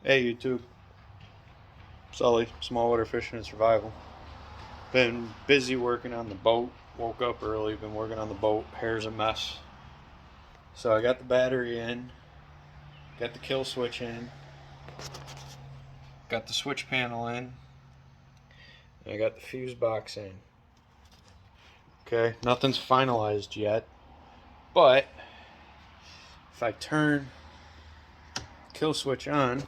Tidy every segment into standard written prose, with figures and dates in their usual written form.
Hey YouTube, Sully, small water fishing and survival. Been busy working on the boat. Woke up early, been working on the boat. Hair's a mess. So I got the battery in, got the kill switch in, got the switch panel in, and I got the fuse box in. Okay, nothing's finalized yet, but if I turn kill switch on,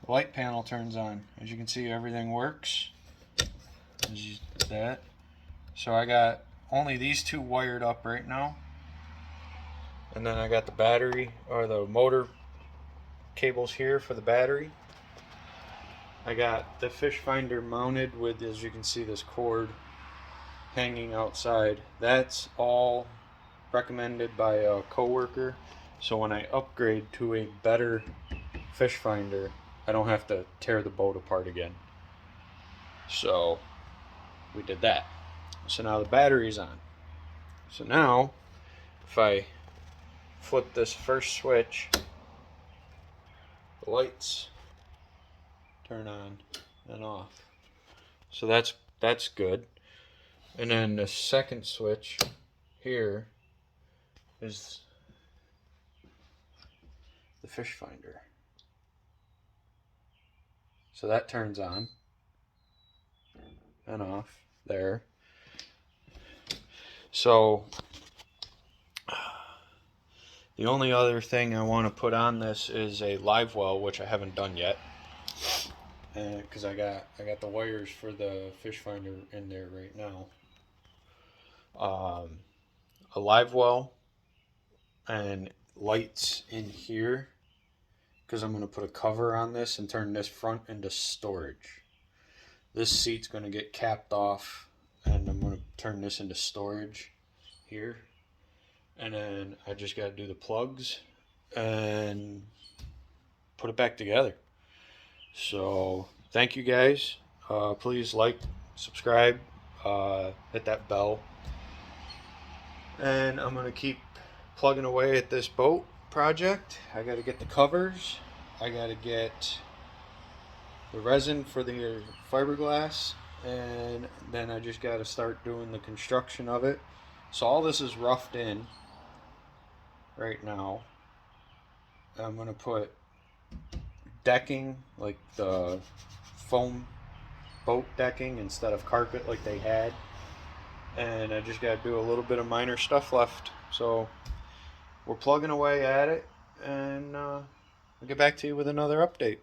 the light panel turns on. As you can see, everything works. That. So I got only these two wired up right now. And then I got the battery or the motor cables here for the battery. I got the fish finder mounted with, as you can see, this cord hanging outside. That's all recommended by a coworker. So when I upgrade to a better fish finder, I don't have to tear the boat apart again. So we did that. So now the battery's on. So now if I flip this first switch, the lights turn on and off. So that's good. And then the second switch here is the fish finder. So that turns on and off there. So the only other thing I want to put on this is a live well, which I haven't done yet, because I got the wires for the fish finder in there right now. A live well and lights in here, because I'm going to put a cover on this and turn this front into storage. This seat's going to get capped off, and I'm going to turn this into storage here. And then I just got to do the plugs and put it back together. So thank you guys. Please like, subscribe, hit that bell. And I'm going to keep plugging away at this boat project. I got to get the covers. I got to get the resin for the fiberglass. And then I just got to start doing the construction of it. So all this is roughed in right now. I'm going to put decking, like the foam boat decking instead of carpet like they had. And I just got to do a little bit of minor stuff left. So we're plugging away at it, and I'll get back to you with another update.